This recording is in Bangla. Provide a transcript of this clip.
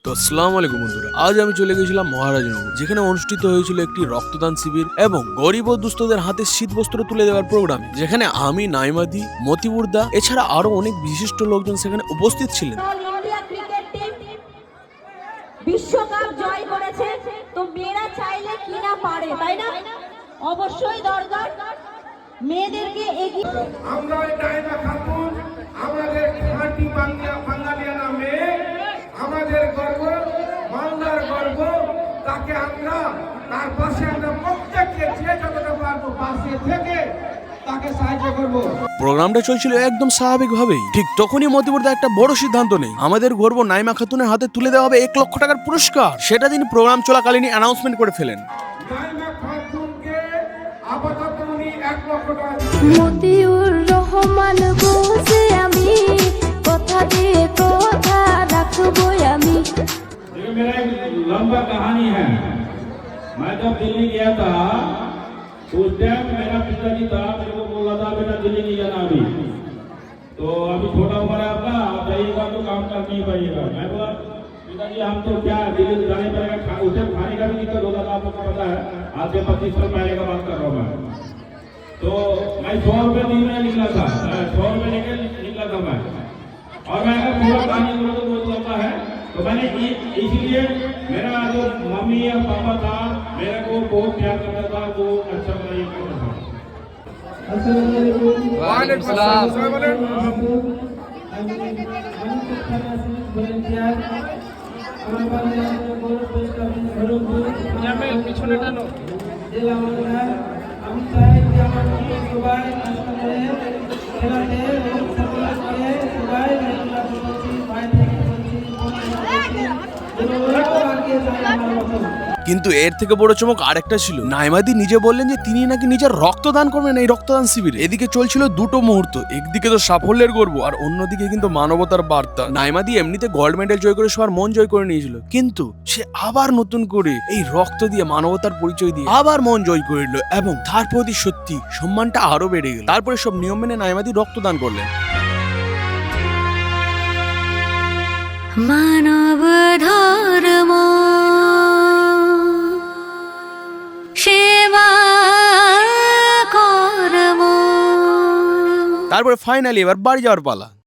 তো আসসালামু আলাইকুম বন্ধুরা, আজ আমি চলে গেছিলাম মহারাজনগর, যেখানে অনুষ্ঠিত হয়েছিল একটি রক্তদান শিবির এবং গরিব ও দুস্থদের হাতে শীত বস্ত্র তুলে দেওয়ার প্রোগ্রাম, যেখানে আমি, নাইমাদি, মতিবুরদা এছাড়া আরো অনেক বিশিষ্ট লোকজন সেখানে উপস্থিত ছিলেন। ইন্ডিয়া ক্রিকেট টিম বিশ্বকাপ জয় করেছে, তো মেয়েরা চাইলে কি না পারে, তাই না? অবশ্যই দরকার মেয়েদেরকে এগিয়ে। আমরা নাইমা খাতুন আমাদের খাঁটি বাঙালিয়ানা মেয়ে, আমাদের গর্ব, মালদার গর্ব। তাকে আমরা তার পাশে আমরা প্রত্যেককে যে যতটা পারবো পাশে থেকে তাকে সাহায্য করবো। প্রোগ্রামটা চলছিল একদম স্বাভাবিকভাবেই। ঠিক তখনই মতিবুরদা একটা বড় সিদ্ধান্ত নেই, আমাদের গর্ব নাইমা খাতুনের হাতে তুলে দেওয়া হবে 1 লক্ষ টাকার পুরস্কার। সেটা তিনি প্রোগ্রাম চলাকালীনই অ্যানাউন্সমেন্ট করে ফেলেন। নাইমা খাতুনকে আপাতত উনি 1 লক্ষ টাকা। মতিউর রহমান বলছে আমি কথা দিয়ে কথা রাখবো আমি। देखिए मेरा एक लंबा कहानी है। मैं जब दिल्ली गया था तो उस टाइम मेरा पिताजी था, मेरे को बोला था बेटा दिल्ली नहीं जाना अभी, तो अभी छोटा उम्र है आपका, आप जाइएगा तो काम कर नहीं पाइएगा। मैं बोला पिताजी हम तो क्या दिल्ली जाने पड़ेगा, उस टाइम खाने का भी दिक्कत होता था, आपको पता है। आज से 25 साल पहले का बात कर रहा हूँ मैं। तो मैं 100 रुपये दिन में निकला था, 100 रुपये लेके निकला था मैं। और मैं अगर पूरा कहानी बोलूँ तो बहुत लंबा है, तो मैंने इसीलिए मेरा जो मम्मी या पापा था मेरे को बहुत प्यार करता था, वो अच्छा मेरा ये करता था। আমি চাই যে আমার মতো সবাই কাজটা করে খেলাতে এবং সাপোর্ট করে সবাই মেয়েরা বলছি ভাই থেকে বলছি আগে যায় আমার মতো। কিন্তু এর থেকে বড় চমক আরেকটা ছিল। নাইমাদি নিজে বললেন যে তিনি নাকি নিজের রক্তদান করবেন এই রক্তদান শিবিরে। এদিকে চলছিল দুটো মুহূর্ত, একদিকে তো সাফল্যের গর্ব আর অন্যদিকে কিন্তু মানবতার বার্তা। নাইমাদি এমনিতে গোল্ড মেডেল জয় করে সবার মন জয় করে নিয়েছিল, কিন্তু সে আবার নতুন করে এই রক্ত দিয়ে মানবতার পরিচয় দিয়ে আবার মন জয় করে নিল এবং তার প্রতি সত্যি সম্মানটা আরো বেড়ে গেল। তারপরে সব নিয়ম মেনে নাইমাদি রক্তদান করলেন। মানব ধর্ম সেবা কর্ম। তারপরে ফাইনালি এবার বাড়ি যাওয়ার পালা।